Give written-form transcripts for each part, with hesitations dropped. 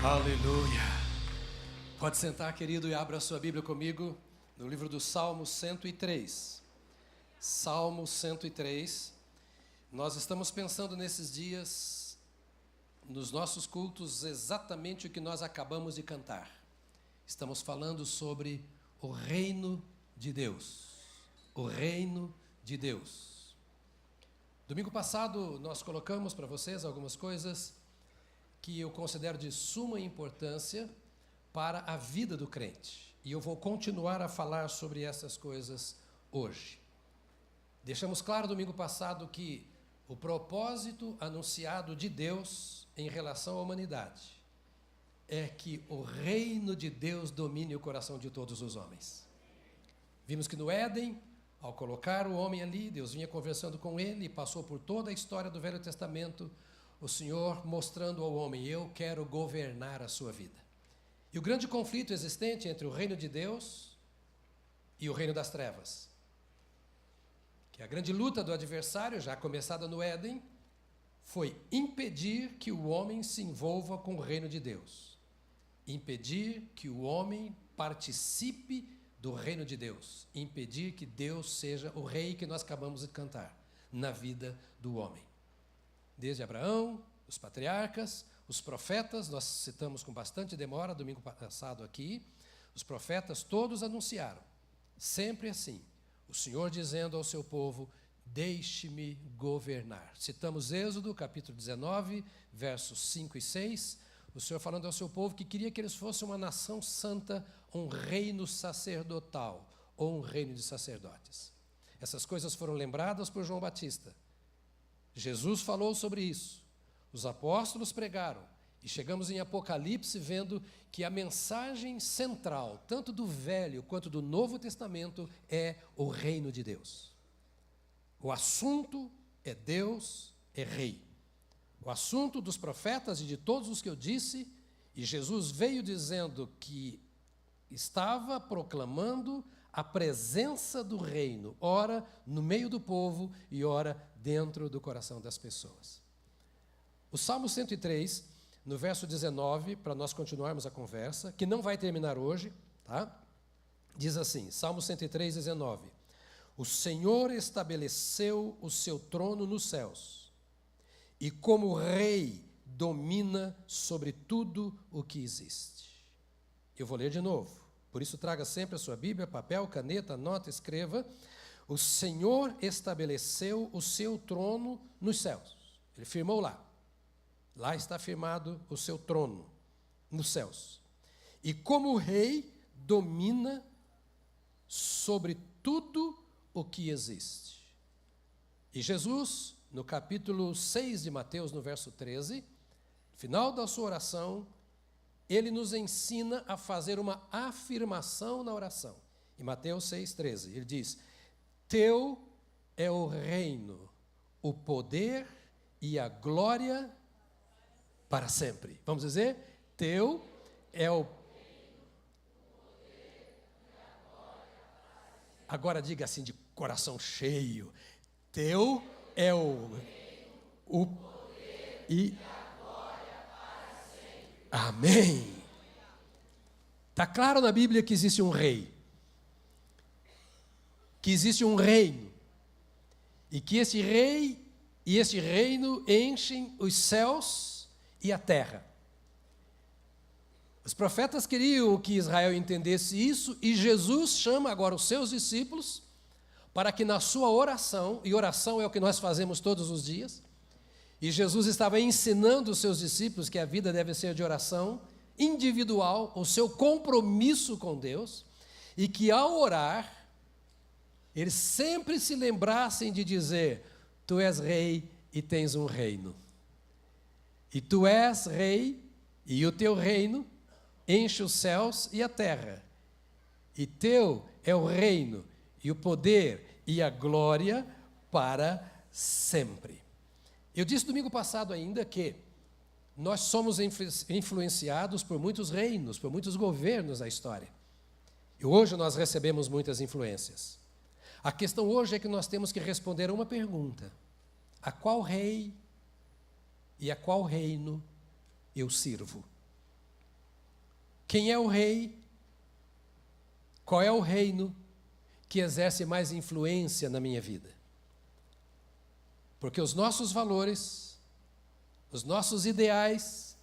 Aleluia. Pode sentar, querido, e abra a sua Bíblia comigo no livro do Salmo 103. Salmo 103. Nós estamos pensando nesses dias, nos nossos cultos, exatamente o que nós acabamos de cantar. Estamos falando sobre o reino de Deus. O reino de Deus. Domingo passado nós colocamos para vocês algumas coisas que eu considero de suma importância para a vida do crente. E eu vou continuar a falar sobre essas coisas hoje. Deixamos claro domingo passado que o propósito anunciado de Deus em relação à humanidade é que o reino de Deus domine o coração de todos os homens. Vimos que no Éden, ao colocar o homem ali, Deus vinha conversando com ele e passou por toda a história do Velho Testamento, o Senhor mostrando ao homem: eu quero governar a sua vida. E o grande conflito existente entre o reino de Deus e o reino das trevas, que a grande luta do adversário, já começada no Éden, foi impedir que o homem se envolva com o reino de Deus. Impedir que o homem participe do reino de Deus. Impedir que Deus seja o rei que nós acabamos de cantar na vida do homem. Desde Abraão, os patriarcas, os profetas, nós citamos com bastante demora, domingo passado aqui, os profetas todos anunciaram, sempre assim, o Senhor dizendo ao seu povo: deixe-me governar. Citamos Êxodo, capítulo 19, versos 5 e 6, o Senhor falando ao seu povo que queria que eles fossem uma nação santa, um reino sacerdotal, ou um reino de sacerdotes. Essas coisas foram lembradas por João Batista. Jesus falou sobre isso, os apóstolos pregaram, e chegamos em Apocalipse vendo que a mensagem central, tanto do Velho quanto do Novo Testamento, é o reino de Deus. O assunto é Deus é rei. O assunto dos profetas e de todos os que eu disse, e Jesus veio dizendo que estava proclamando a presença do reino, ora no meio do povo e ora dentro do coração das pessoas. O Salmo 103, no verso 19, para nós continuarmos a conversa, que não vai terminar hoje, tá? Diz assim, Salmo 103, 19: o Senhor estabeleceu o seu trono nos céus, e como rei domina sobre tudo o que existe. Eu vou ler de novo. Por isso, traga sempre a sua Bíblia, papel, caneta, anota, escreva. O Senhor estabeleceu o seu trono nos céus. Ele firmou lá. Lá está firmado o seu trono, nos céus. E como rei, domina sobre tudo o que existe. E Jesus, no capítulo 6 de Mateus, no verso 13, final da sua oração, ele nos ensina a fazer uma afirmação na oração. Em Mateus 6,13, ele diz: teu é o reino, o poder e a glória para sempre. Vamos dizer? Teu é o reino, o poder e a glória para sempre. Agora diga assim de coração cheio: teu é o reino, o poder e a glória para sempre. Amém. Está claro na Bíblia que existe um rei, que existe um reino, e que esse rei e esse reino enchem os céus e a terra. Os profetas queriam que Israel entendesse isso, e Jesus chama agora os seus discípulos para que na sua oração, e oração é o que nós fazemos todos os dias, e Jesus estava ensinando os seus discípulos que a vida deve ser de oração individual, o seu compromisso com Deus, e que ao orar, eles sempre se lembrassem de dizer: tu és rei e tens um reino. E tu és rei e o teu reino enche os céus e a terra. E teu é o reino e o poder e a glória para sempre. Eu disse domingo passado ainda que nós somos influenciados por muitos reinos, por muitos governos da história. E hoje nós recebemos muitas influências. A questão hoje é que nós temos que responder a uma pergunta: a qual rei e a qual reino eu sirvo? Quem é o rei? Qual é o reino que exerce mais influência na minha vida? Porque os nossos valores, os nossos ideais,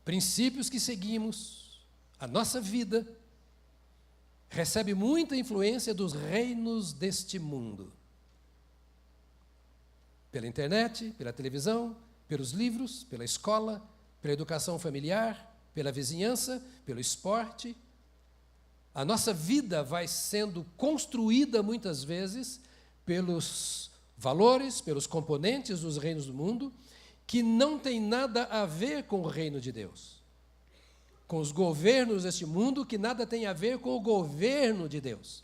princípios que seguimos, a nossa vida, recebe muita influência dos reinos deste mundo. Pela internet, pela televisão, pelos livros, pela escola, pela educação familiar, pela vizinhança, pelo esporte. A nossa vida vai sendo construída muitas vezes pelos valores, pelos componentes dos reinos do mundo, que não tem nada a ver com o reino de Deus. Com os governos deste mundo, que nada tem a ver com o governo de Deus.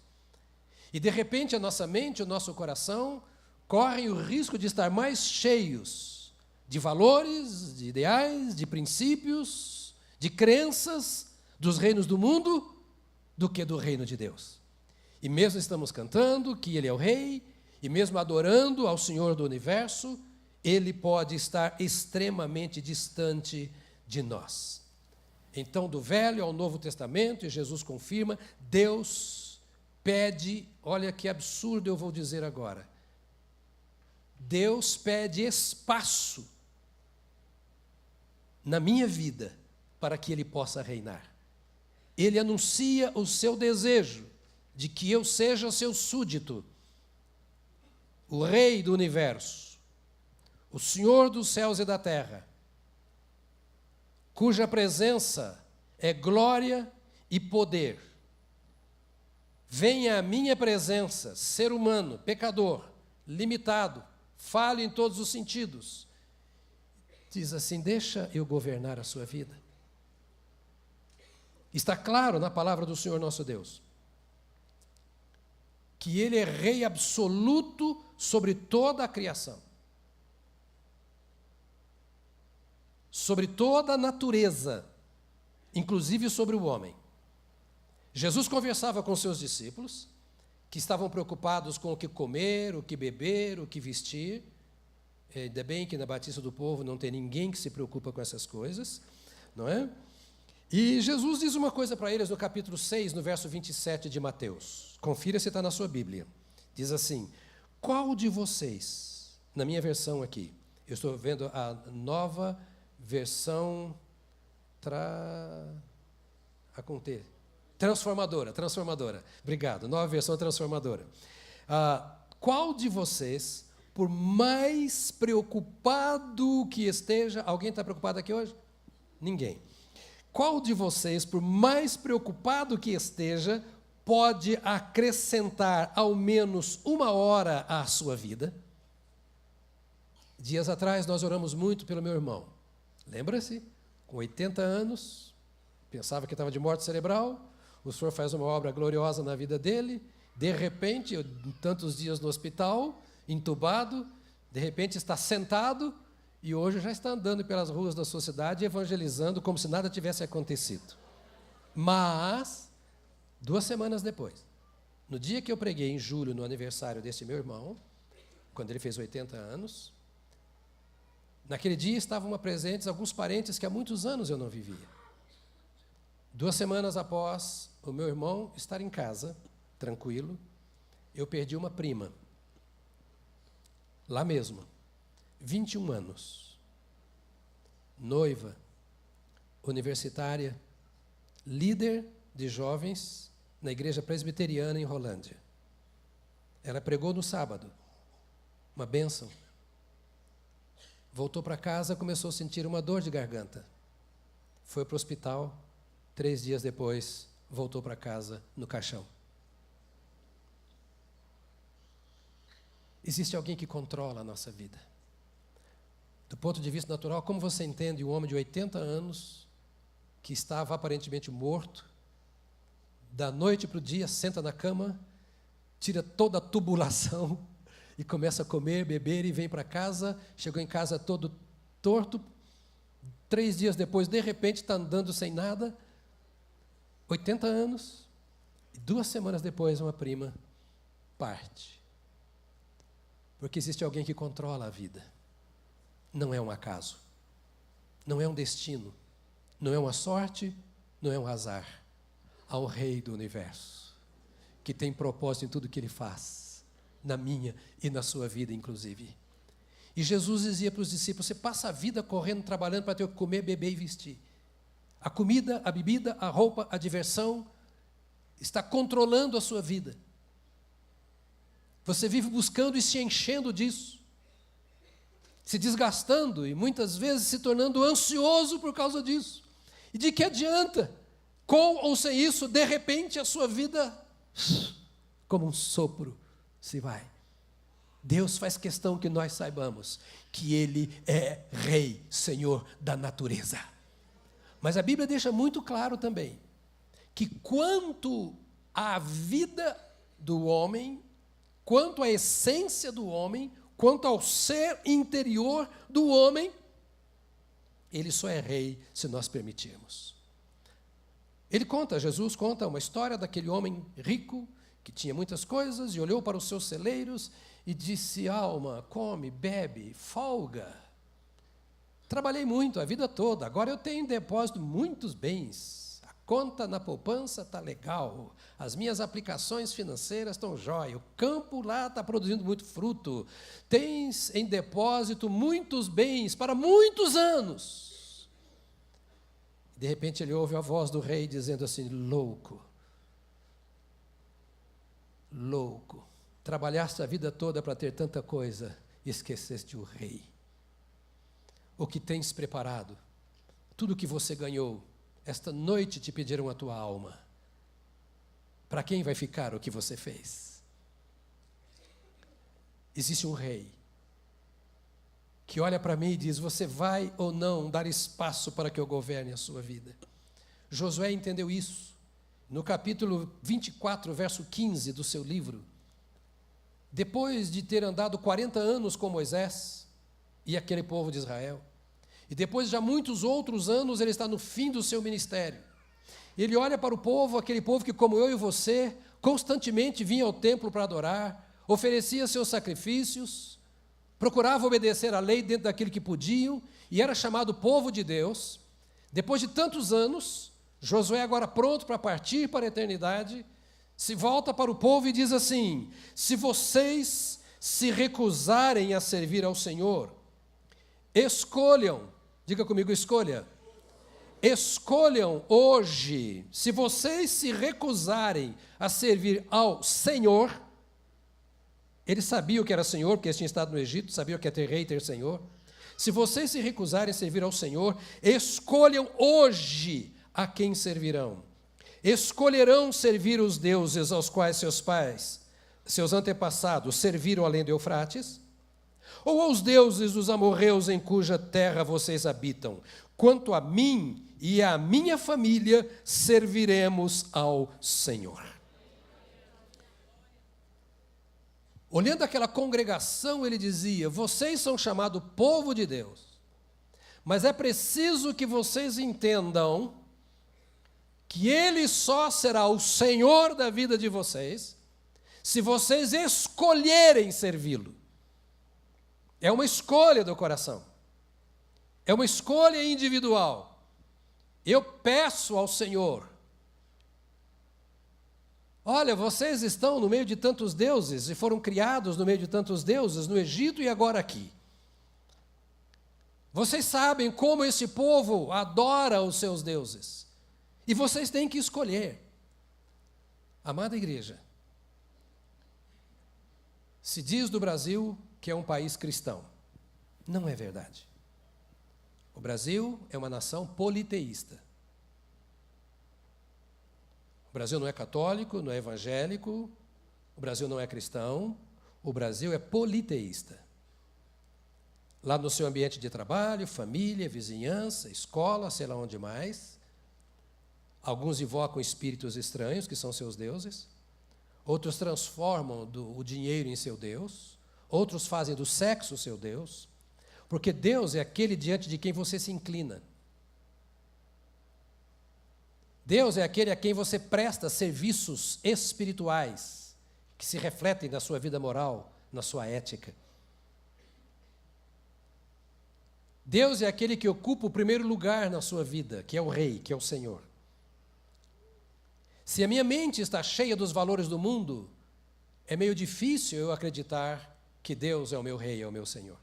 E de repente a nossa mente, o nosso coração, correm o risco de estar mais cheios de valores, de ideais, de princípios, de crenças dos reinos do mundo, do que do reino de Deus. E mesmo estamos cantando que Ele é o Rei, e mesmo adorando ao Senhor do Universo, Ele pode estar extremamente distante de nós. Então, do Velho ao Novo Testamento, e Jesus confirma, Deus pede, olha que absurdo eu vou dizer agora, Deus pede espaço na minha vida para que Ele possa reinar. Ele anuncia o seu desejo de que eu seja seu súdito, o Rei do Universo, o Senhor dos céus e da terra, cuja presença é glória e poder. Venha à minha presença, ser humano, pecador, limitado, falho em todos os sentidos. Diz assim, deixa eu governar a sua vida. Está claro na palavra do Senhor nosso Deus que Ele é Rei absoluto sobre toda a criação, sobre toda a natureza, inclusive sobre o homem. Jesus conversava com seus discípulos, que estavam preocupados com o que comer, o que beber, o que vestir. Ainda bem que na Batista do Povo não tem ninguém que se preocupa com essas coisas, não é? E Jesus diz uma coisa para eles no capítulo 6, no verso 27 de Mateus. Confira se está na sua Bíblia. Diz assim, qual de vocês, na minha versão aqui, eu estou vendo a nova versão transformadora. Obrigado, nova versão transformadora. Qual de vocês, por mais preocupado que esteja, alguém está preocupado aqui hoje? Ninguém. Qual de vocês, por mais preocupado que esteja, pode acrescentar ao menos 1 hora à sua vida? Dias atrás nós oramos muito pelo meu irmão. Lembra-se? Com 80 anos, pensava que estava de morte cerebral, o Senhor faz uma obra gloriosa na vida dele, de repente, tantos dias no hospital, entubado, de repente está sentado, e hoje já está andando pelas ruas da sua cidade, evangelizando como se nada tivesse acontecido. Mas, 2 semanas depois, no dia que eu preguei em julho, no aniversário desse meu irmão, quando ele fez 80 anos, naquele dia estavam presentes alguns parentes que há muitos anos eu não vivia. 2 semanas após o meu irmão estar em casa, tranquilo, eu perdi uma prima, lá mesmo, 21 anos, noiva, universitária, líder de jovens na igreja presbiteriana em Rolândia. Ela pregou no sábado, uma bênção. Voltou para casa, começou a sentir uma dor de garganta. Foi para o hospital, 3 dias depois, voltou para casa no caixão. Existe alguém que controla a nossa vida. Do ponto de vista natural, como você entende um homem de 80 anos, que estava aparentemente morto, da noite para o dia, senta na cama, tira toda a tubulação e começa a comer, beber e vem para casa, chegou em casa todo torto, 3 dias depois, de repente, está andando sem nada, 80 anos, e 2 semanas depois, uma prima parte. Porque existe alguém que controla a vida. Não é um acaso, não é um destino, não é uma sorte, não é um azar. Há um rei do universo, que tem propósito em tudo que ele faz, na minha e na sua vida, inclusive. E Jesus dizia para os discípulos: você passa a vida correndo, trabalhando para ter o que comer, beber e vestir. A comida, a bebida, a roupa, a diversão está controlando a sua vida. Você vive buscando e se enchendo disso, se desgastando e muitas vezes se tornando ansioso por causa disso. E de que adianta? Com ou sem isso, de repente a sua vida, como um sopro, se vai. Deus faz questão que nós saibamos que Ele é Rei, Senhor da natureza. Mas a Bíblia deixa muito claro também que quanto à vida do homem, quanto à essência do homem, quanto ao ser interior do homem, ele só é rei se nós permitirmos. Jesus conta uma história daquele homem rico, que tinha muitas coisas, e olhou para os seus celeiros e disse: alma, come, bebe, folga. Trabalhei muito a vida toda, agora eu tenho em depósito muitos bens. A conta na poupança está legal, as minhas aplicações financeiras estão jóia, o campo lá está produzindo muito fruto, tens em depósito muitos bens para muitos anos. De repente ele ouve a voz do rei dizendo assim: louco, louco, trabalhaste a vida toda para ter tanta coisa e esqueceste o rei. O que tens preparado, tudo que você ganhou, esta noite te pediram a tua alma. Para quem vai ficar o que você fez? Existe um rei que olha para mim e diz: você vai ou não dar espaço para que eu governe a sua vida? Josué entendeu isso. No capítulo 24, verso 15 do seu livro, depois de ter andado 40 anos com Moisés e aquele povo de Israel, e depois de já muitos outros anos, ele está no fim do seu ministério. Ele olha para o povo, aquele povo que, como eu e você, constantemente vinha ao templo para adorar, oferecia seus sacrifícios, procurava obedecer à lei dentro daquilo que podiam, e era chamado povo de Deus. Depois de tantos anos, Josué, agora pronto para partir para a eternidade, se volta para o povo e diz assim: se vocês se recusarem a servir ao Senhor, escolham, diga comigo, escolham hoje, se vocês se recusarem a servir ao Senhor. Ele sabia o que era Senhor, porque eles tinham estado no Egito, sabia o que é ter rei e ter Senhor. Se vocês se recusarem a servir ao Senhor, escolham hoje a quem servirão. Escolherão servir os deuses aos quais seus pais, seus antepassados, serviram além do Eufrates? Ou aos deuses dos amorreus em cuja terra vocês habitam? Quanto a mim e à minha família, serviremos ao Senhor. Olhando aquela congregação, ele dizia: vocês são chamados povo de Deus, mas é preciso que vocês entendam que Ele só será o Senhor da vida de vocês se vocês escolherem servi-lo. É uma escolha do coração, é uma escolha individual. Eu peço ao Senhor: olha, vocês estão no meio de tantos deuses e foram criados no meio de tantos deuses, no Egito e agora aqui. Vocês sabem como esse povo adora os seus deuses. E vocês têm que escolher. Amada igreja, se diz do Brasil que é um país cristão. Não é verdade. O Brasil é uma nação politeísta. O Brasil não é católico, não é evangélico, o Brasil não é cristão, o Brasil é politeísta. Lá no seu ambiente de trabalho, família, vizinhança, escola, sei lá onde mais, alguns invocam espíritos estranhos, que são seus deuses, outros transformam o dinheiro em seu Deus, outros fazem do sexo seu Deus, porque Deus é aquele diante de quem você se inclina. Deus é aquele a quem você presta serviços espirituais, que se refletem na sua vida moral, na sua ética. Deus é aquele que ocupa o primeiro lugar na sua vida, que é o Rei, que é o Senhor. Se a minha mente está cheia dos valores do mundo, é meio difícil eu acreditar que Deus é o meu rei, é o meu Senhor.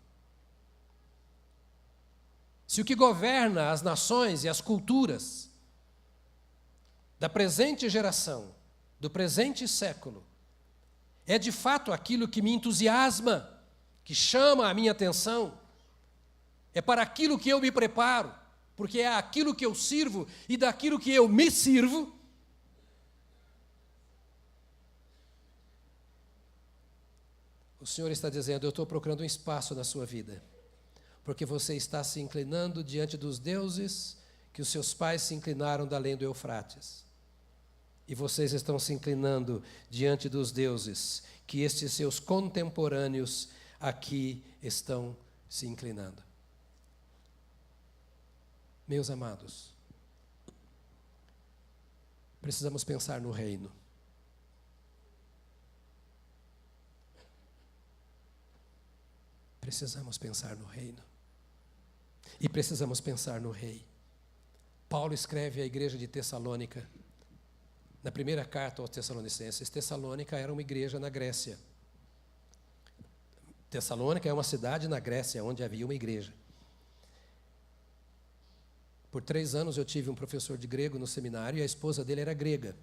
Se o que governa as nações e as culturas da presente geração, do presente século, é de fato aquilo que me entusiasma, que chama a minha atenção, é para aquilo que eu me preparo, porque é aquilo que eu sirvo e daquilo que eu me sirvo, o Senhor está dizendo: eu estou procurando um espaço na sua vida, porque você está se inclinando diante dos deuses que os seus pais se inclinaram da além do Eufrates. E vocês estão se inclinando diante dos deuses que estes seus contemporâneos aqui estão se inclinando. Meus amados, precisamos pensar no reino. Precisamos pensar no reino. E precisamos pensar no rei. Paulo escreve à igreja de Tessalônica, na primeira carta aos Tessalonicenses. Tessalônica era uma igreja na Grécia. Tessalônica é uma cidade na Grécia, onde havia uma igreja. Por 3 anos eu tive um professor de grego no seminário e a esposa dele era grega.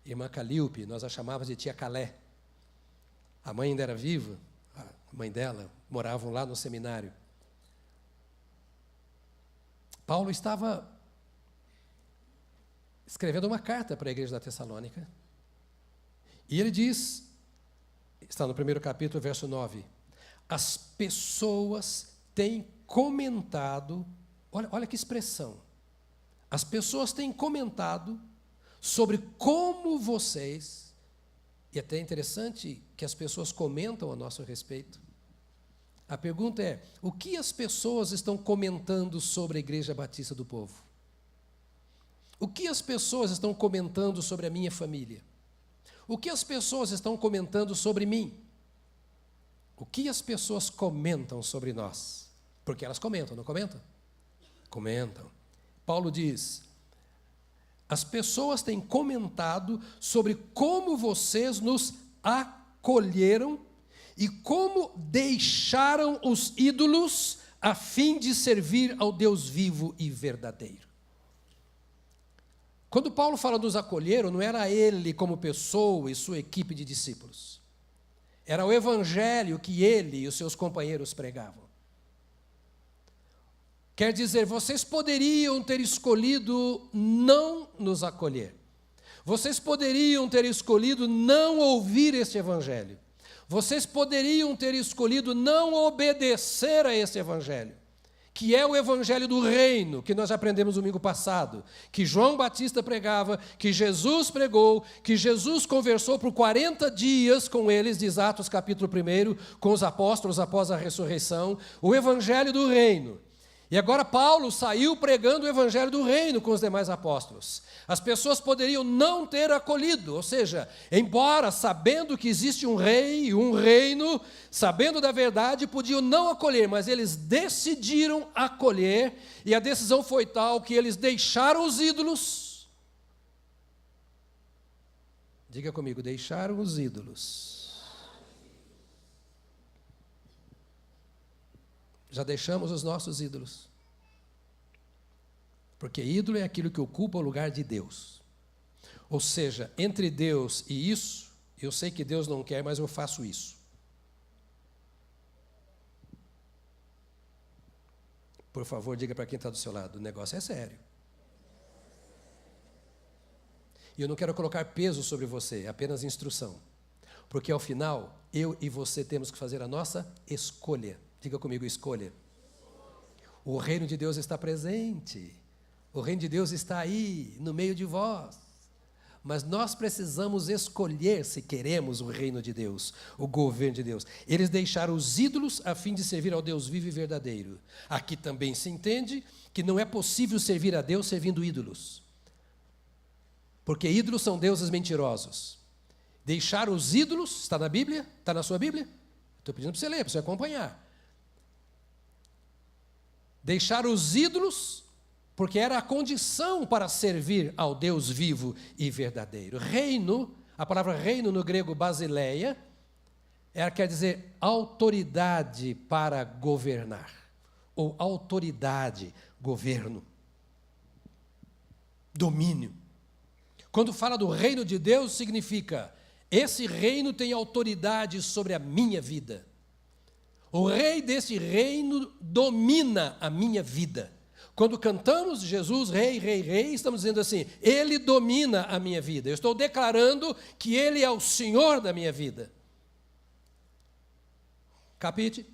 Irmã Calíope, nós a chamávamos de tia Calé. A mãe ainda era viva, a mãe dela, moravam lá no seminário. Paulo estava escrevendo uma carta para a igreja da Tessalônica. E ele diz, está no primeiro capítulo, verso 9, as pessoas têm comentado, olha que expressão, as pessoas têm comentado sobre como vocês, e até é interessante que as pessoas comentam a nosso respeito. A pergunta é, o que as pessoas estão comentando sobre a Igreja Batista do Povo? O que as pessoas estão comentando sobre a minha família? O que as pessoas estão comentando sobre mim? O que as pessoas comentam sobre nós? Porque elas comentam, não comentam? Comentam. Paulo diz, as pessoas têm comentado sobre como vocês nos acolheram e como deixaram os ídolos a fim de servir ao Deus vivo e verdadeiro. Quando Paulo fala dos acolheram, não era ele como pessoa e sua equipe de discípulos. Era o evangelho que ele e os seus companheiros pregavam. Quer dizer, vocês poderiam ter escolhido não nos acolher. Vocês poderiam ter escolhido não ouvir este evangelho. Vocês poderiam ter escolhido não obedecer a esse evangelho, que é o evangelho do reino, que nós aprendemos domingo passado, que João Batista pregava, que Jesus pregou, que Jesus conversou por 40 dias com eles, diz Atos capítulo 1, com os apóstolos após a ressurreição, o evangelho do reino. E agora Paulo saiu pregando o evangelho do reino com os demais apóstolos. As pessoas poderiam não ter acolhido, ou seja, embora sabendo que existe um rei e um reino, sabendo da verdade, podiam não acolher, mas eles decidiram acolher, e a decisão foi tal que eles deixaram os ídolos. Diga comigo, deixaram os ídolos. Já deixamos os nossos ídolos. Porque ídolo é aquilo que ocupa o lugar de Deus. Ou seja, entre Deus e isso, eu sei que Deus não quer, mas eu faço isso. Por favor, diga para quem está do seu lado, o negócio é sério. E eu não quero colocar peso sobre você, é apenas instrução. Porque ao final, eu e você temos que fazer a nossa escolha. Diga comigo, escolha. O reino de Deus está presente. O reino de Deus está aí, no meio de vós. Mas nós precisamos escolher se queremos o reino de Deus, o governo de Deus. Eles deixaram os ídolos a fim de servir ao Deus vivo e verdadeiro. Aqui também se entende que não é possível servir a Deus servindo ídolos. Porque ídolos são deuses mentirosos. Deixar os ídolos, está na Bíblia? Está na sua Bíblia? Estou pedindo para você ler, para você acompanhar. Deixar os ídolos porque era a condição para servir ao Deus vivo e verdadeiro. Reino, a palavra reino no grego basileia, quer dizer autoridade para governar, ou autoridade, governo, domínio. Quando fala do reino de Deus, significa, esse reino tem autoridade sobre a minha vida. O rei desse reino domina a minha vida. Quando cantamos Jesus, Rei, Rei, Rei, estamos dizendo assim, Ele domina a minha vida. Eu estou declarando que Ele é o Senhor da minha vida. Capite?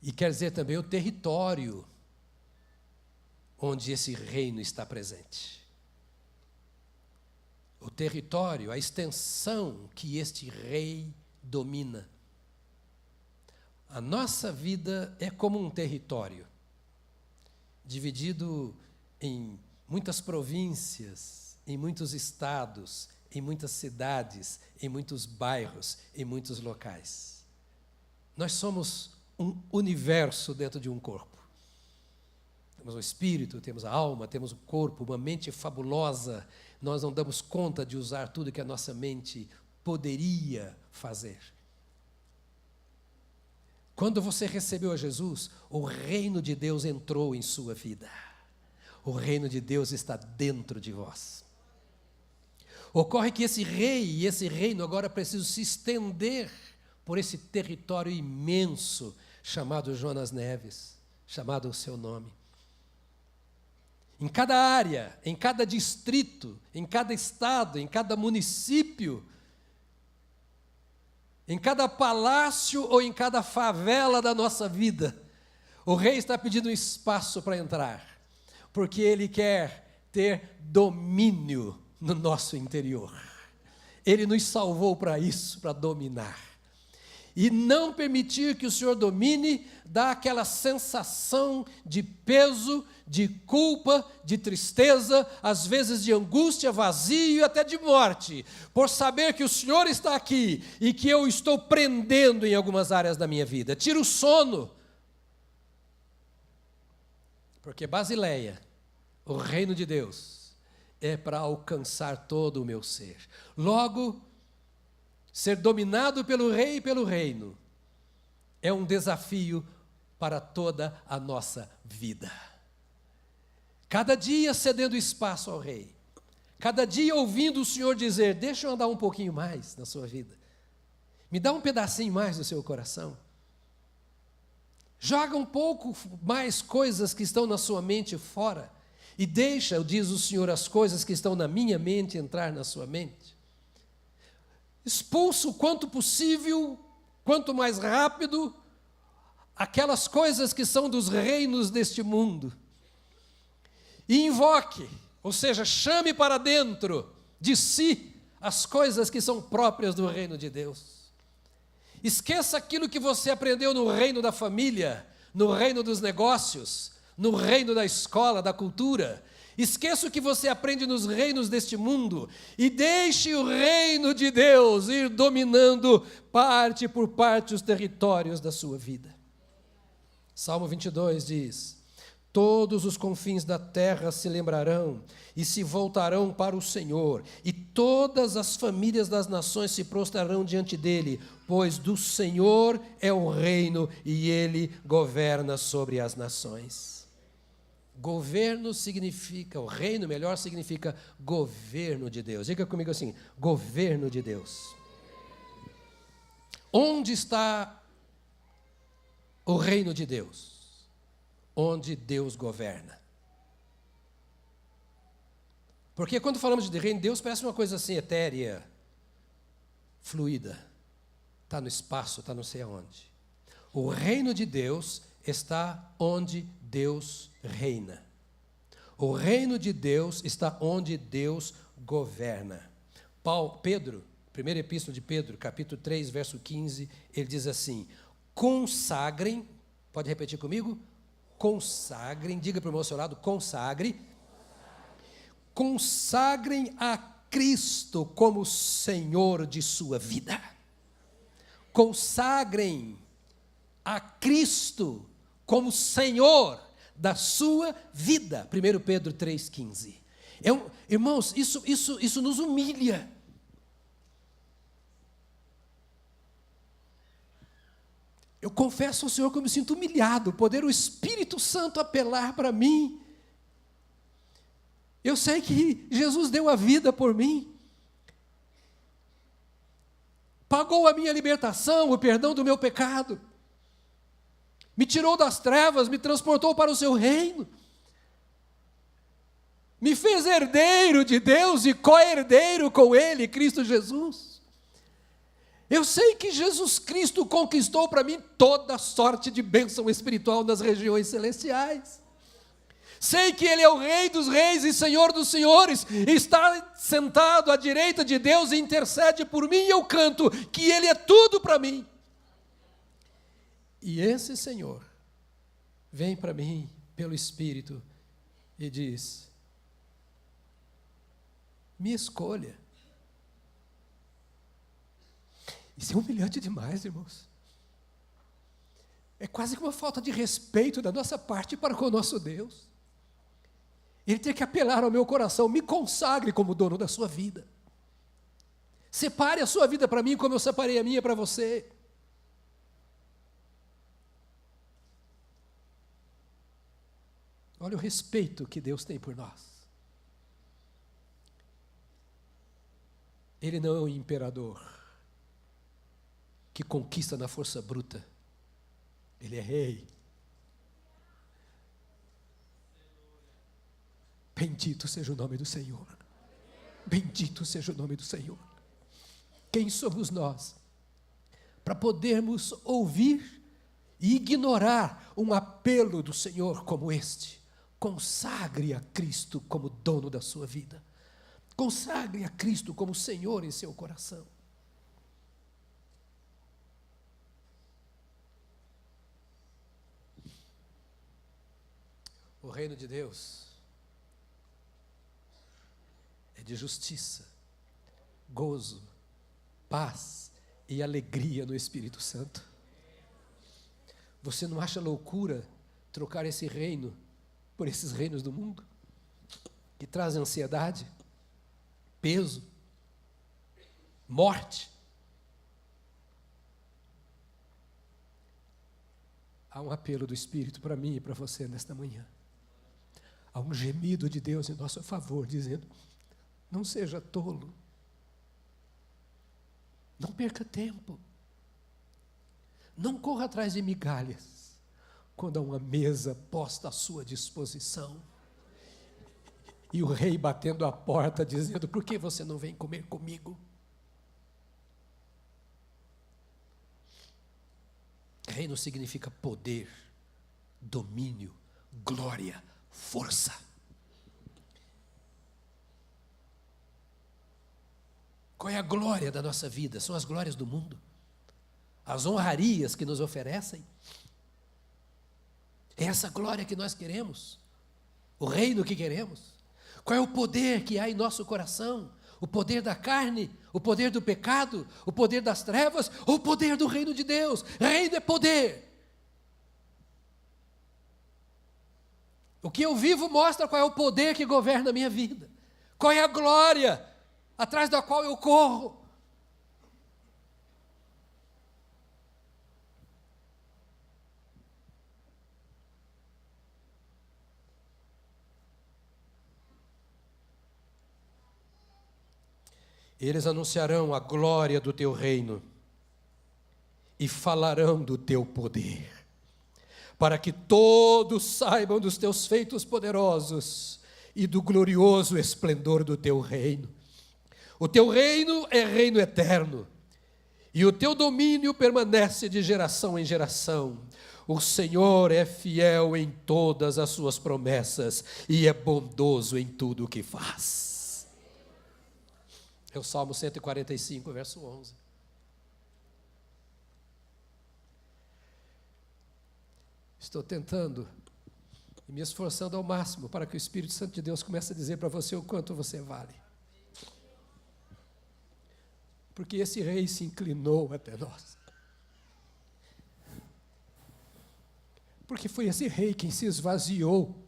E quer dizer também o território onde esse reino está presente. O território, a extensão que este rei domina. A nossa vida é como um território, dividido em muitas províncias, em muitos estados, em muitas cidades, em muitos bairros, em muitos locais. Nós somos um universo dentro de um corpo. Temos o espírito, temos a alma, temos o corpo, uma mente fabulosa. Nós não damos conta de usar tudo que a nossa mente poderia fazer. Quando você recebeu a Jesus, o reino de Deus entrou em sua vida. O reino de Deus está dentro de vós. Ocorre que esse rei e esse reino agora precisam se estender por esse território imenso chamado Jonas Neves, chamado o seu nome. Em cada área, em cada distrito, em cada estado, em cada município, em cada palácio ou em cada favela da nossa vida, o rei está pedindo um espaço para entrar, porque ele quer ter domínio no nosso interior. Ele nos salvou para isso, para dominar. E não permitir que o Senhor domine dá aquela sensação de peso, de culpa, de tristeza, às vezes de angústia, vazio e até de morte, por saber que o Senhor está aqui e que eu estou prendendo em algumas áreas da minha vida. Tira o sono. Porque Basileia, o reino de Deus, é para alcançar todo o meu ser. Logo, ser dominado pelo rei e pelo reino é um desafio para toda a nossa vida. Cada dia cedendo espaço ao rei. Cada dia ouvindo o Senhor dizer, deixa eu andar um pouquinho mais na sua vida. Me dá um pedacinho mais do seu coração. Joga um pouco mais coisas que estão na sua mente fora. E deixa, diz o Senhor, as coisas que estão na minha mente entrar na sua mente. Expulsa o quanto possível, quanto mais rápido, aquelas coisas que são dos reinos deste mundo. E invoque, ou seja, chame para dentro de si as coisas que são próprias do reino de Deus. Esqueça aquilo que você aprendeu no reino da família, no reino dos negócios, no reino da escola, da cultura. Esqueça o que você aprende nos reinos deste mundo e deixe o reino de Deus ir dominando parte por parte os territórios da sua vida. Salmo 22 diz, todos os confins da terra se lembrarão e se voltarão para o Senhor, e todas as famílias das nações se prostrarão diante dele, pois do Senhor é o reino e ele governa sobre as nações. Governo significa, o reino melhor significa governo de Deus. Diga comigo assim, governo de Deus. Onde está o reino de Deus? Onde Deus governa. Porque quando falamos de reino de Deus, parece uma coisa assim etérea, fluida. Está no espaço, está não sei aonde. O reino de Deus está onde Deus reina. O reino de Deus está onde Deus governa. Pedro, primeira epístola de Pedro, capítulo 3, verso 15, ele diz assim, consagrem, pode repetir comigo? Consagrem, diga para o meu seu lado, consagrem a Cristo como Senhor de sua vida. Consagrem a Cristo como Senhor da sua vida. 1 Pedro 3,15. Irmãos, isso nos humilha. Eu confesso ao Senhor que eu me sinto humilhado, poder o Espírito Santo apelar para mim. Eu sei que Jesus deu a vida por mim, pagou a minha libertação, o perdão do meu pecado, me tirou das trevas, me transportou para o seu reino, me fez herdeiro de Deus e co-herdeiro com Ele, Cristo Jesus. Eu sei que Jesus Cristo conquistou para mim toda sorte de bênção espiritual nas regiões celestiais. Sei que Ele é o Rei dos reis e Senhor dos senhores, está sentado à direita de Deus e intercede por mim, e eu canto que Ele é tudo para mim. E esse Senhor vem para mim pelo Espírito e diz: me escolha. Isso é humilhante demais, irmãos. É quase que uma falta de respeito da nossa parte para com o nosso Deus. Ele tem que apelar ao meu coração: me consagre como dono da sua vida. Separe a sua vida para mim como eu separei a minha para você. Olha o respeito que Deus tem por nós. Ele não é um imperador que conquista na força bruta. Ele é rei. Bendito seja o nome do Senhor. Bendito seja o nome do Senhor. Quem somos nós para podermos ouvir e ignorar um apelo do Senhor como este? Consagre a Cristo como dono da sua vida. Consagre a Cristo como Senhor em seu coração. O reino de Deus é de justiça, gozo, paz e alegria no Espírito Santo. Você não acha loucura trocar esse reino por esses reinos do mundo, que trazem ansiedade, peso, morte? Há um apelo do Espírito para mim e para você nesta manhã. Há um gemido de Deus em nosso favor, dizendo: não seja tolo, não perca tempo, não corra atrás de migalhas, quando há uma mesa posta à sua disposição, e o rei batendo a porta, dizendo: por que você não vem comer comigo? Reino significa poder, domínio, glória, força. Qual é a glória da nossa vida? São as glórias do mundo, as honrarias que nos oferecem. É essa glória que nós queremos, o reino que queremos. Qual é o poder que há em nosso coração? O poder da carne, o poder do pecado, o poder das trevas, ou o poder do reino de Deus? Reino é poder. O que eu vivo mostra qual é o poder que governa a minha vida. Qual é a glória atrás da qual eu corro. Eles anunciarão a glória do teu reino e falarão do teu poder, para que todos saibam dos teus feitos poderosos e do glorioso esplendor do teu reino. O teu reino é reino eterno, e o teu domínio permanece de geração em geração. O Senhor é fiel em todas as suas promessas e é bondoso em tudo o que faz. É o Salmo 145, verso 11. Estou tentando e me esforçando ao máximo para que o Espírito Santo de Deus comece a dizer para você o quanto você vale. Porque esse rei se inclinou até nós. Porque foi esse rei quem se esvaziou,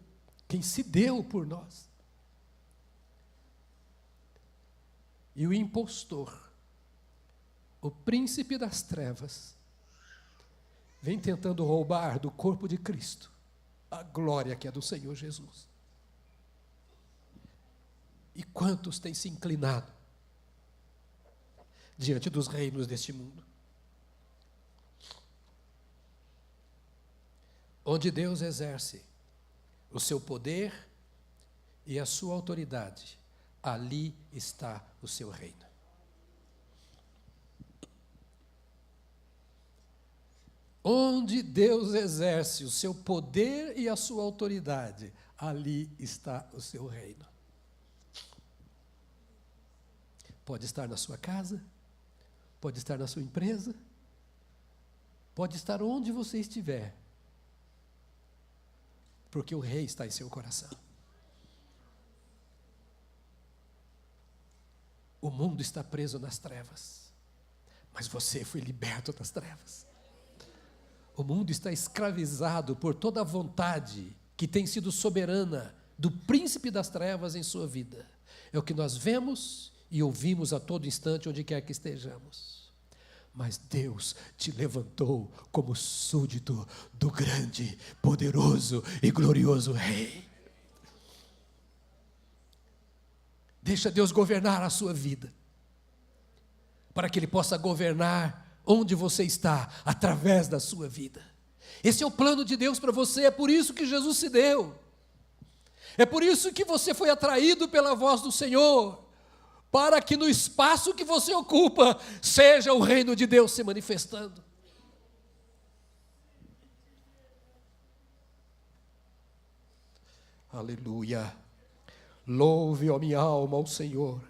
quem se deu por nós. E o impostor, o príncipe das trevas, vem tentando roubar do corpo de Cristo a glória que é do Senhor Jesus. E quantos têm se inclinado diante dos reinos deste mundo? Onde Deus exerce o seu poder e a sua autoridade, ali está o seu reino. Onde Deus exerce o seu poder e a sua autoridade, ali está o seu reino. Pode estar na sua casa, pode estar na sua empresa, pode estar onde você estiver, porque o rei está em seu coração. O mundo está preso nas trevas, mas você foi liberto das trevas. O mundo está escravizado por toda a vontade que tem sido soberana do príncipe das trevas em sua vida. É o que nós vemos e ouvimos a todo instante, onde quer que estejamos. Mas Deus te levantou como súdito do grande, poderoso e glorioso Rei. Deixa Deus governar a sua vida, para que Ele possa governar onde você está, através da sua vida. Esse é o plano de Deus para você, é por isso que Jesus se deu. É por isso que você foi atraído pela voz do Senhor, para que no espaço que você ocupa, seja o reino de Deus se manifestando. Aleluia. Louve, ó minha alma, ao Senhor.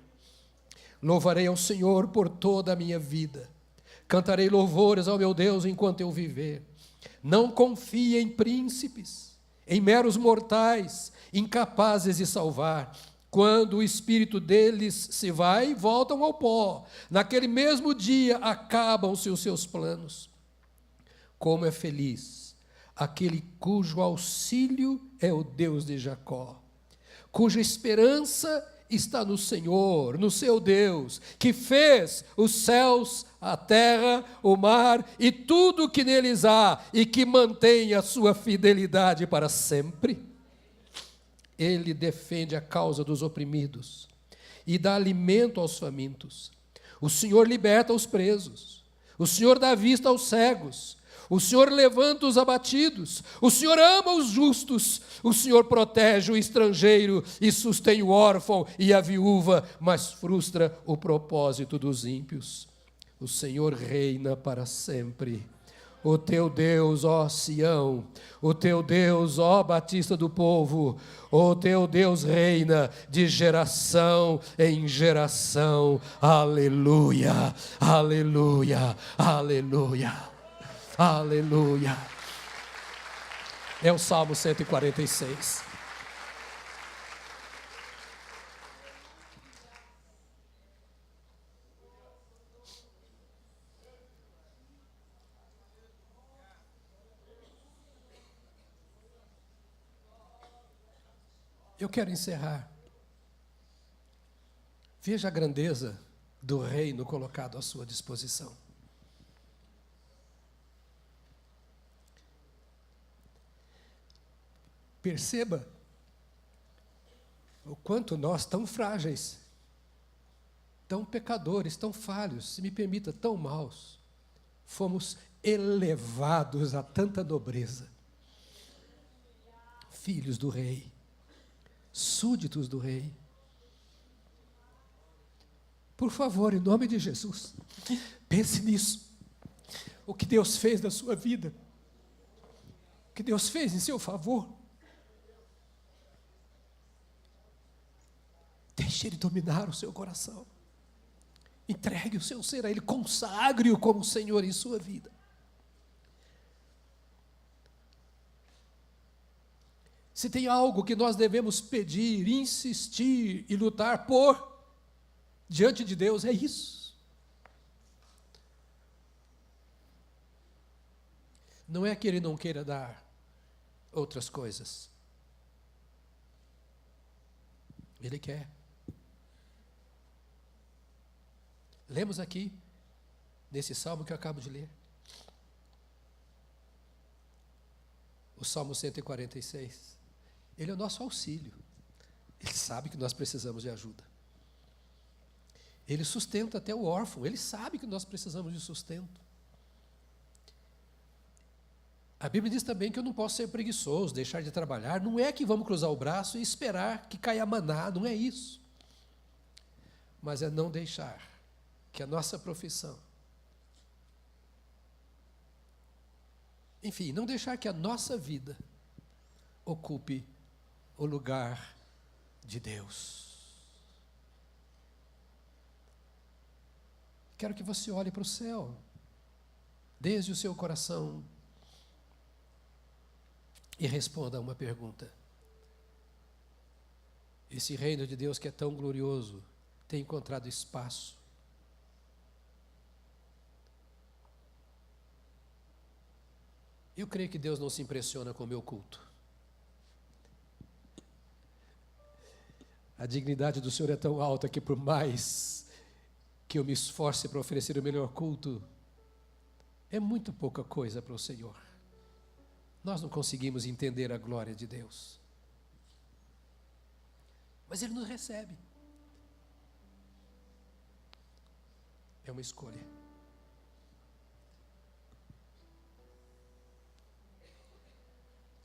Louvarei ao Senhor por toda a minha vida. Cantarei louvores ao meu Deus enquanto eu viver. Não confie em príncipes, em meros mortais, incapazes de salvar. Quando o espírito deles se vai, voltam ao pó. Naquele mesmo dia acabam-se os seus planos. Como é feliz aquele cujo auxílio é o Deus de Jacó, cuja esperança está no Senhor, no seu Deus, que fez os céus, a terra, o mar e tudo o que neles há, e que mantém a sua fidelidade para sempre. Ele defende a causa dos oprimidos e dá alimento aos famintos. O Senhor liberta os presos. O Senhor dá vista aos cegos. O Senhor levanta os abatidos. O Senhor ama os justos. O Senhor protege o estrangeiro e sustém o órfão e a viúva, mas frustra o propósito dos ímpios. O Senhor reina para sempre. O teu Deus, ó Sião, o teu Deus, ó Batista do povo, o teu Deus reina de geração em geração. Aleluia, aleluia, aleluia, aleluia. É o Salmo 146. Eu quero encerrar. Veja a grandeza do reino colocado à sua disposição. Perceba o quanto nós, tão frágeis, tão pecadores, tão falhos, se me permita, tão maus, fomos elevados a tanta nobreza. Filhos do Rei, súditos do Rei. Por favor, em nome de Jesus, pense nisso. O que Deus fez na sua vida, o que Deus fez em seu favor. Deixe Ele dominar o seu coração. Entregue o seu ser a Ele, consagre-o como Senhor em sua vida. Se tem algo que nós devemos pedir, insistir e lutar por, diante de Deus, é isso. Não é que Ele não queira dar, outras coisas. Ele quer. Lemos aqui, nesse salmo que eu acabo de ler, o Salmo 146. Ele é o nosso auxílio. Ele sabe que nós precisamos de ajuda. Ele sustenta até o órfão. Ele sabe que nós precisamos de sustento. A Bíblia diz também que eu não posso ser preguiçoso, deixar de trabalhar. Não é que vamos cruzar o braço e esperar que caia maná, não é isso. Mas é não deixar que a nossa profissão, enfim, não deixar que a nossa vida ocupe o lugar de Deus. Quero que você olhe para o céu, desde o seu coração, e responda a uma pergunta. Esse reino de Deus que é tão glorioso, tem encontrado espaço? Eu creio que Deus não se impressiona com o meu culto. A dignidade do Senhor é tão alta que, por mais que eu me esforce para oferecer o melhor culto, é muito pouca coisa para o Senhor. Nós não conseguimos entender a glória de Deus. Mas Ele nos recebe. É uma escolha.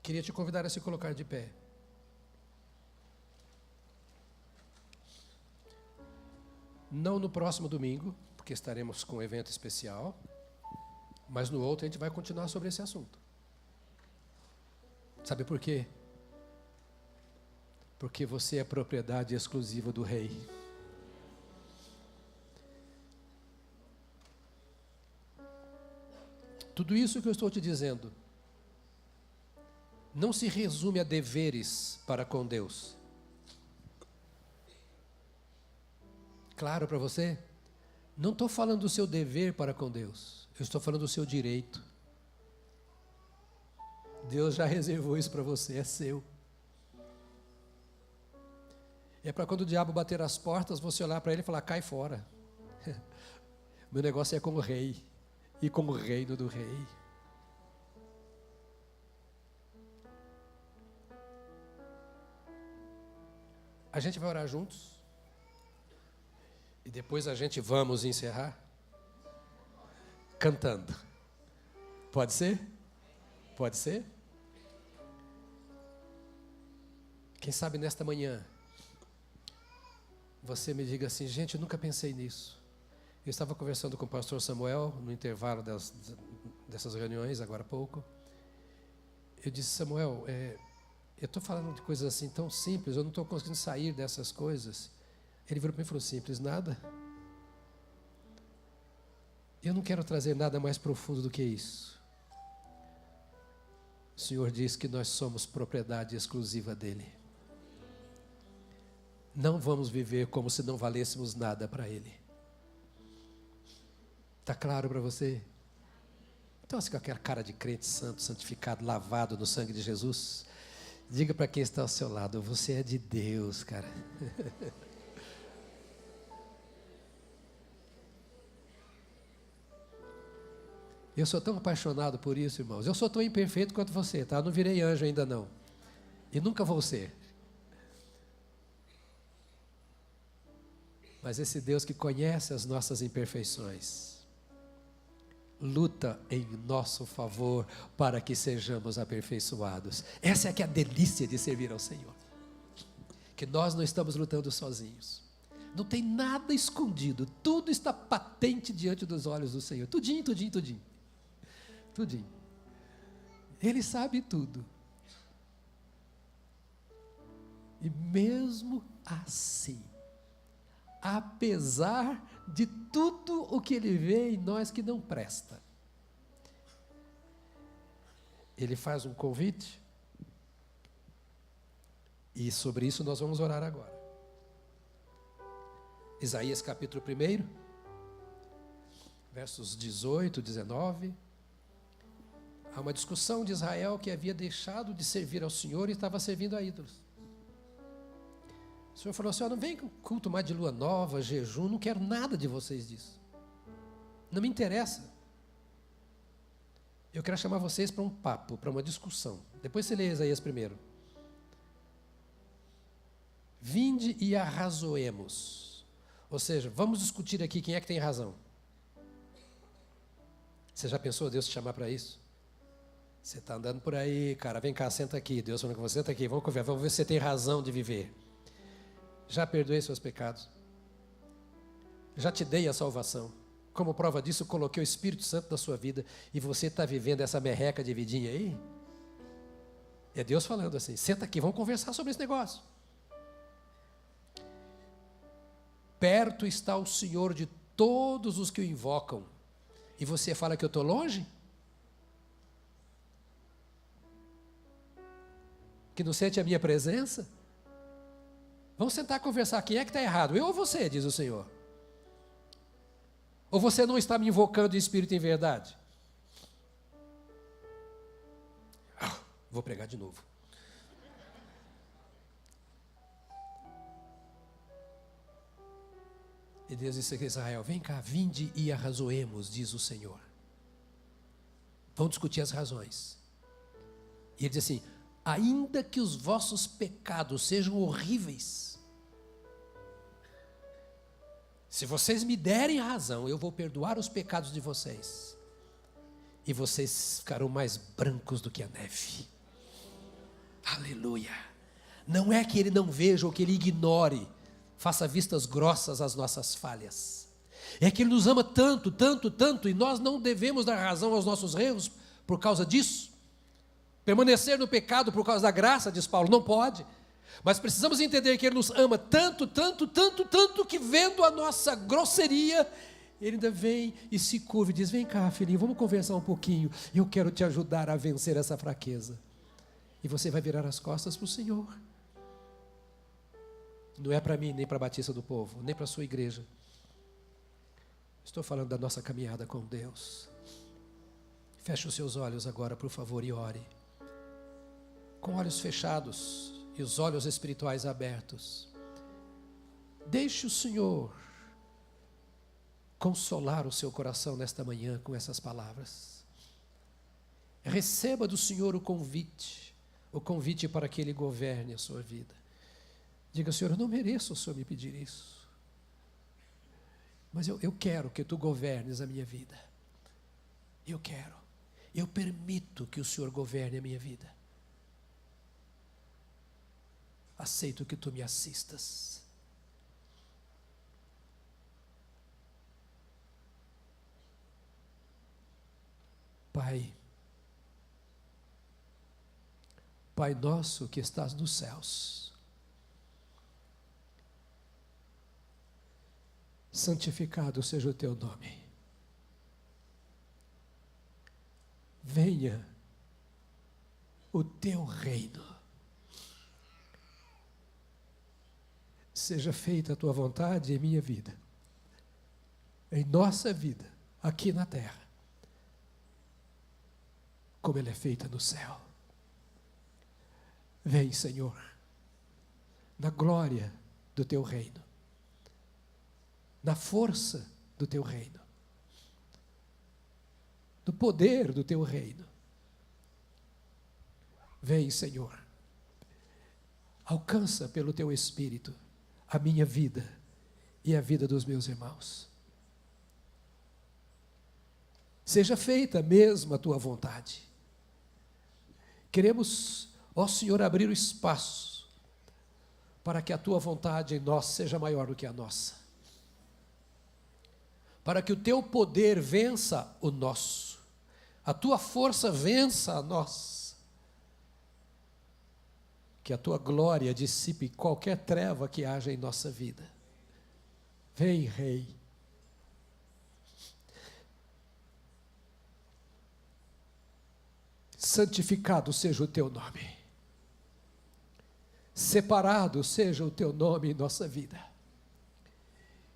Queria te convidar a se colocar de pé. Não no próximo domingo, porque estaremos com um evento especial, mas no outro a gente vai continuar sobre esse assunto. Sabe por quê? Porque você é propriedade exclusiva do Rei. Tudo isso que eu estou te dizendo não se resume a deveres para com Deus. Claro para você? Não estou falando do seu dever para com Deus. Eu estou falando do seu direito. Deus já reservou isso para você, é seu. É para quando o diabo bater as portas, você olhar para ele e falar, cai fora. Meu negócio é com o rei e com o reino do rei. A gente vai orar juntos e depois a gente vamos encerrar cantando. Pode ser? Pode ser? Quem sabe nesta manhã você me diga assim, gente, eu nunca pensei nisso. Eu estava conversando com o pastor Samuel no intervalo dessas reuniões, agora há pouco. Eu disse, Samuel, eu estou falando de coisas assim tão simples, eu não estou conseguindo sair dessas coisas. Ele virou para mim e falou, simples, nada? Eu não quero trazer nada mais profundo do que isso. O Senhor diz que nós somos propriedade exclusiva dEle. Não vamos viver como se não valêssemos nada para Ele. Está claro para você? Então, assim, com aquela cara de crente santo, santificado, lavado no sangue de Jesus, diga para quem está ao seu lado, você é de Deus, cara. Eu sou tão apaixonado por isso, irmãos. Eu sou tão imperfeito quanto você, tá? Eu não virei anjo ainda não. E nunca vou ser. Mas esse Deus que conhece as nossas imperfeições, luta em nosso favor para que sejamos aperfeiçoados. Essa é que é a delícia de servir ao Senhor. Que nós não estamos lutando sozinhos. Não tem nada escondido. Tudo está patente diante dos olhos do Senhor. Tudinho, tudinho, tudinho. Tudinho. Ele sabe tudo. E mesmo assim, apesar de tudo o que Ele vê em nós que não presta, Ele faz um convite, e sobre isso nós vamos orar agora. Isaías capítulo 1, versos 18, 19, Há uma discussão de Israel que havia deixado de servir ao Senhor e estava servindo a ídolos. O Senhor falou assim: não vem com culto mais de lua nova, jejum, não quero nada de vocês disso. Não me interessa. Eu quero chamar vocês para um papo, para uma discussão. Depois você lê Isaías primeiro. Vinde e arrazoemos. Ou seja, vamos discutir aqui quem é que tem razão. Você já pensou Deus te chamar para isso? Você está andando por aí, cara, vem cá, senta aqui. Deus falando com você, senta aqui, vamos conversar, vamos ver se você tem razão de viver. Já perdoei seus pecados. Já te dei a salvação. Como prova disso, eu coloquei o Espírito Santo na sua vida e você está vivendo essa merreca de vidinha aí? É Deus falando assim: senta aqui, vamos conversar sobre esse negócio. Perto está o Senhor de todos os que o invocam. E você fala que eu estou longe? Que não sente a minha presença? Vamos sentar e conversar. Quem é que está errado? Eu ou você, diz o Senhor? Ou você não está me invocando em espírito e em verdade? Vou pregar de novo. E Deus disse a Israel: vem cá, vinde e arrazoemos, diz o Senhor. Vamos discutir as razões. E ele diz assim: ainda que os vossos pecados sejam horríveis, se vocês me derem razão, eu vou perdoar os pecados de vocês. E vocês ficarão mais brancos do que a neve. Aleluia. Não é que ele não veja ou que ele ignore, faça vistas grossas às nossas falhas. É que ele nos ama tanto, tanto, tanto, e nós não devemos dar razão aos nossos erros por causa disso. Permanecer no pecado por causa da graça, diz Paulo, não pode. Mas precisamos entender que ele nos ama tanto, tanto, tanto, tanto, que vendo a nossa grosseria, ele ainda vem e se curva e diz: vem cá, filhinho, vamos conversar um pouquinho, eu quero te ajudar a vencer essa fraqueza. E você vai virar as costas para o Senhor. Não é para mim, nem para a Batista do Povo, nem para a sua igreja. Estou falando da nossa caminhada com Deus. Feche os seus olhos agora, por favor, e ore. Com olhos fechados e os olhos espirituais abertos. Deixe o Senhor consolar o seu coração nesta manhã com essas palavras. Receba do Senhor o convite para que Ele governe a sua vida. Diga: Senhor, eu não mereço o Senhor me pedir isso, mas eu quero que Tu governes a minha vida. Eu permito que o Senhor governe a minha vida. Aceito que Tu me assistas. Pai nosso que estás nos céus, santificado seja o Teu nome. Venha o Teu reino. Seja feita a Tua vontade em minha vida, em nossa vida, aqui na terra, como ela é feita no céu. Vem, Senhor, na glória do Teu reino, na força do Teu reino, do poder do Teu reino. Vem, Senhor, alcança pelo Teu Espírito a minha vida e a vida dos meus irmãos. Seja feita mesmo a Tua vontade. Queremos, ó Senhor, abrir o espaço para que a Tua vontade em nós seja maior do que a nossa. Para que o Teu poder vença o nosso, a Tua força vença a nós. Que a Tua glória dissipe qualquer treva que haja em nossa vida. Vem, Rei. Santificado seja o Teu nome. Separado seja o Teu nome em nossa vida.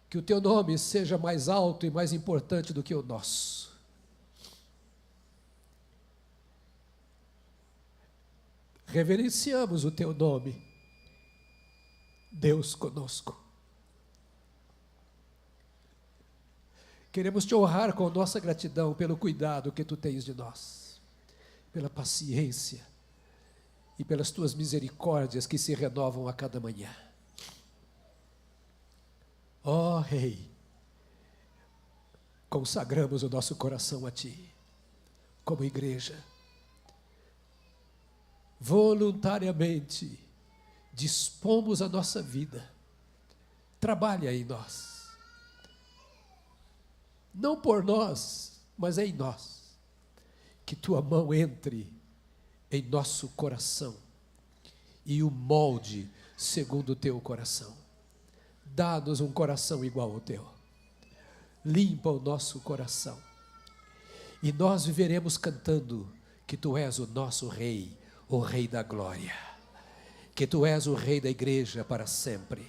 Que o Teu nome seja mais alto e mais importante do que o nosso. reverenciamos o teu nome, Deus conosco. Queremos te honrar com nossa gratidão pelo cuidado que tu tens de nós, pela paciência e pelas tuas misericórdias que se renovam a cada manhã. Ó Rei, consagramos o nosso coração a ti, como igreja. Voluntariamente dispomos a nossa vida. Trabalha em nós. Não por nós, mas em nós. Que tua mão entre em nosso coração e o molde segundo o teu coração. Dá-nos um coração igual ao teu. Limpa o nosso coração. E nós viveremos cantando que tu és o nosso Rei, o Rei da glória. Que tu és o Rei da igreja para sempre.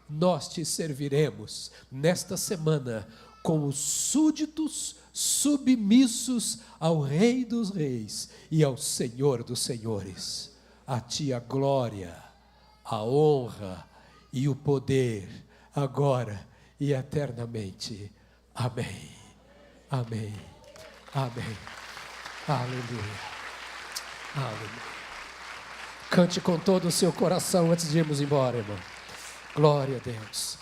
Nós te serviremos nesta semana como súditos submissos ao Rei dos reis e ao Senhor dos senhores. A ti a glória, a honra e o poder, agora e eternamente. Amém. Amém. Amém. Aleluia. Aleluia. Cante com todo o seu coração antes de irmos embora, irmão. Glória a Deus.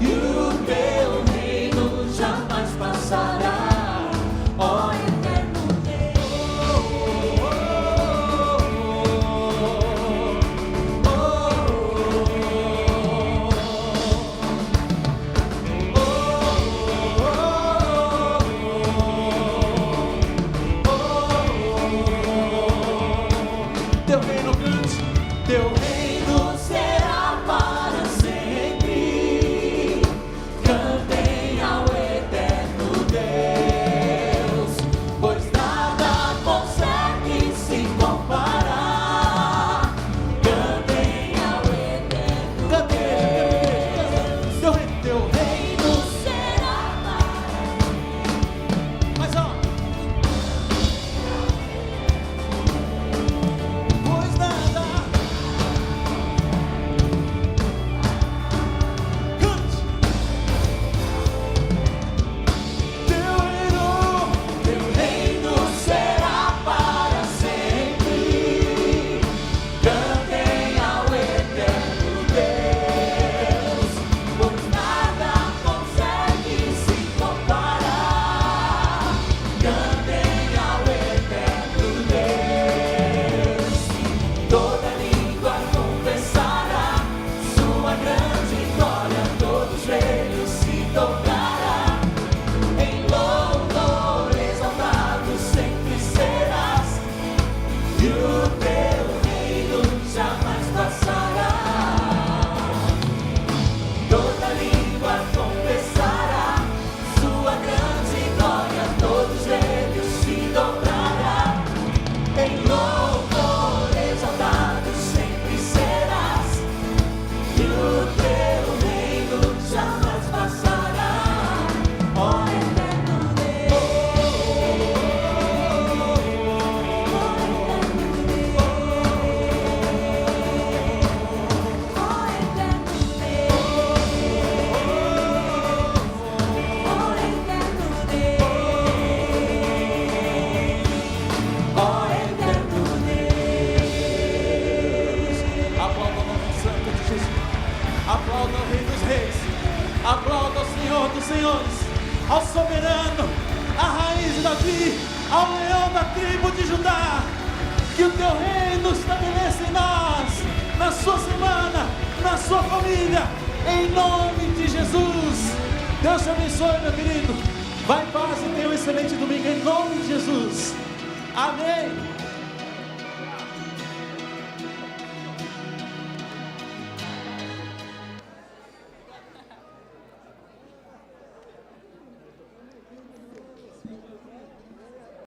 E o teu reino jamais passará. senhores, ao soberano, à raiz de Davi, ao leão da tribo de Judá. Que o teu reino estabeleça em nós, na sua semana, na sua família, em nome de Jesus. Deus te abençoe, meu querido. Vai em paz e tenha um excelente domingo, em nome de Jesus. Amém.